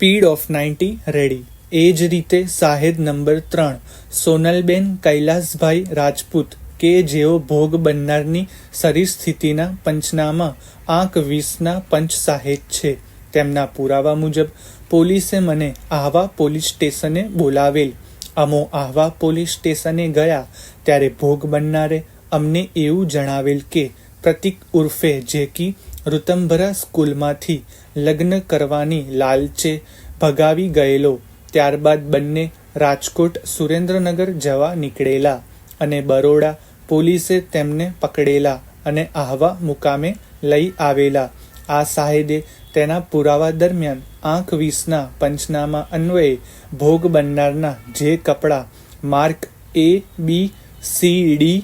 Speed of 90 ready. એ જ રીતે સાહેદ number 3 સોનલબેન કૈલાસભાઈ રાજપૂત કે જેઓ ભોગ બનનારની શરીર-સ્થિતિના પંચનામા આંક 20ના પંચ સાહેદ છે. તેમના પુરાવા મુજબ પોલીસે મને આહવા પોલીસ સ્ટેશને બોલાવેલ. અમો આહવા પોલીસ સ્ટેશને ગયા ત્યારે ભોગ બનનારે અમને એવું જણાવેલ કે પ્રતિક ઉર્ફે જેકી ઋતંભરા સ્કૂલમાંથી લગ્ન કરવાની લાલચે ભગાવી ગયેલો. ત્યારબાદ બંને રાજકોટ સુરેન્દ્રનગર જવા નીકળેલા અને બરોડા પોલીસે તેમને પકડેલા અને આહવા મુકામે લઈ આવેલા. આ સાહેદે તેના પુરાવા દરમિયાન આંક 20ના પંચનામા અન્વયે ભોગ બનનારના જે કપડાં માર્ક ABCDE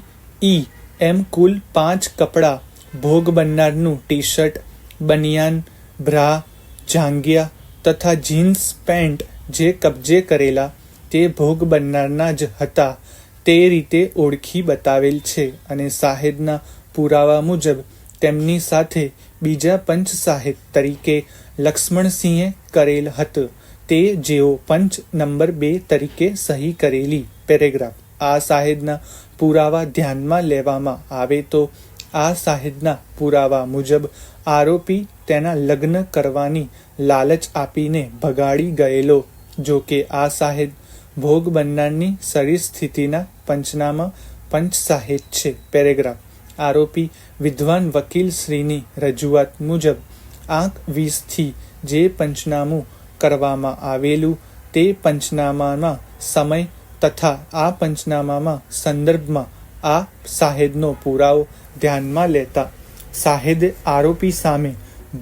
એમ કુલ 5 કપડાં ભોગ બનનારનું ટી શર્ટ, બનિયાન, બ્રા, જાંઘિયા તથા જીન્સ પેન્ટ જે કબજે કરેલા તે ભોગ બનનારના જ હતા તે રીતે ઓળખી બતાવેલ છે અને સાહેદના પુરાવા મુજબ તેમની સાથે બીજા પંચ સાહેદ તરીકે લક્ષ્મણસિંહે કરેલ હતું તે જેઓ પંચ નંબર 2 તરીકે સહી કરેલી. પેરેગ્રાફ. આ સાહેદના પુરાવા ધ્યાનમાં લેવામાં આવે તો આ સાહેદના પુરાવા મુજબ આરોપી તેના લગ્ન કરવાની લાલચ આપીને ભગાડી ગયેલો. જો કે આ સાહેદ ભોગ બનનારની શરીર સ્થિતિના પંચનામા પંચ સાહેદ છે. પેરેગ્રાફ. આરોપી વિદ્વાન વકીલ શ્રીની રજૂઆત મુજબ આંક 20થી જે પંચનામું કરવામાં આવેલું તે પંચનામામાં સમય તથા આ પંચનામામાં સંદર્ભમાં આ સાહેદનો પુરાવો ધ્યાનમાં લેતા સાહેદે આરોપી સામે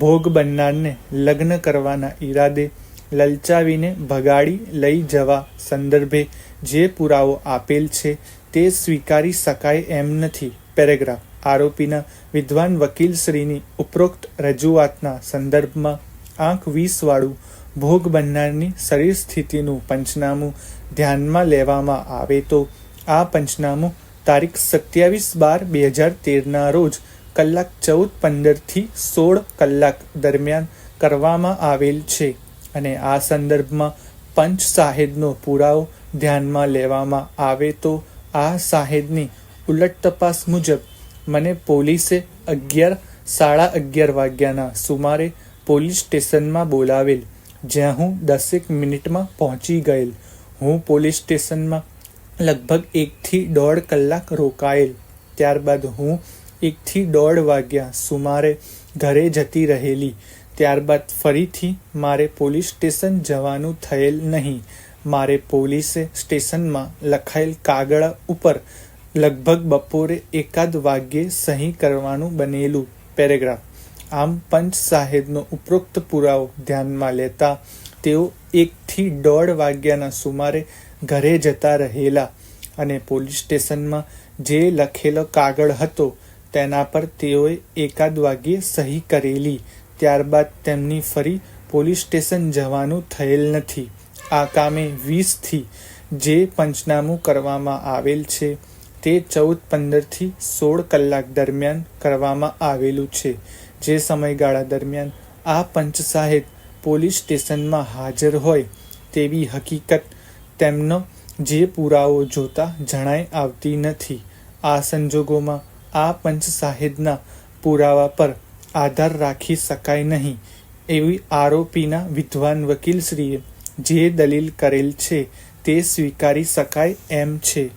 ભોગ બનનારને લગ્ન કરવાના ઈરાદે લલચાવીને ભગાડી લઈ જવા સંદર્ભે જે પુરાવો આપેલ છે તે સ્વીકારી શકાય એમ નથી. પેરેગ્રાફ. આરોપીના વિદ્વાન વકીલશ્રીની ઉપરોક્ત રજૂઆતના સંદર્ભમાં આંક 20 વાળું ભોગ બનનારની શરીર સ્થિતિનું પંચનામું ધ્યાનમાં લેવામાં આવે તો આ પંચનામું તારીખ 27/12/2013ના રોજ કલાક 14:15 થી 16 કલાક દરમિયાન કરવામાં આવેલ છે અને આ સંદર્ભમાં પંચ સાહેદનો પુરાવો ધ્યાનમાં લેવામાં આવે તો આ સાહેદની ઉલટ તપાસ મુજબ મને પોલીસે 11:30 વાગ્યાના સુમારે પોલીસ સ્ટેશનમાં બોલાવેલ, જ્યાં હું 10 મિનિટમાં પહોંચી ગયેલ. હું પોલીસ સ્ટેશનમાં લગભગ 1 થી 1.5 કલાક રોકાયેલ. ત્યારબાદ હું 1 થી 1.5 વાગ્યા સુમારે ઘરે જતી રહેલી. ત્યારબાદ ફરીથી મારે પોલીસ સ્ટેશન જવાનું થયેલ નહીં. મારે પોલીસે સ્ટેશનમાં લખાયેલ કાગળ ઉપર લગભગ બપોરે 1 વાગ્યે સહી કરવાનું બનેલું. પેરેગ્રાફ. આમ પંચ સાહેબનો ઉપરોક્ત પુરાવો ધ્યાનમાં લેતા તેઓ 1 થી 1.5 વાગ્યાના સુમારે ઘરે જતા રહેલા અને પોલીસ સ્ટેશનમાં જે લખેલો કાગળ હતો તેના પર તેઓએ 1 વાગ્યે સહી કરેલી. ત્યારબાદ તેમની ફરી પોલીસ સ્ટેશન જવાનું થયેલ નથી. આ કામે 20થી જે પંચનામું કરવામાં આવેલ છે તે 14:15 થી 16 કલાક દરમિયાન કરવામાં આવેલું છે. જે સમયગાળા દરમિયાન આ પંચ સાહેબ પોલીસ સ્ટેશનમાં હાજર હોય તેવી હકીકત તેમનો જે પુરાવો જોતા જણાઈ આવતી નથી. આ સંજોગોમાં આ પંચ સાહેબના પુરાવા પર આધાર રાખી શકાય નહીં એવી આરોપીના વિદ્વાન વકીલશ્રીએ જે દલીલ કરેલ છે તે સ્વીકારી શકાય એમ છે.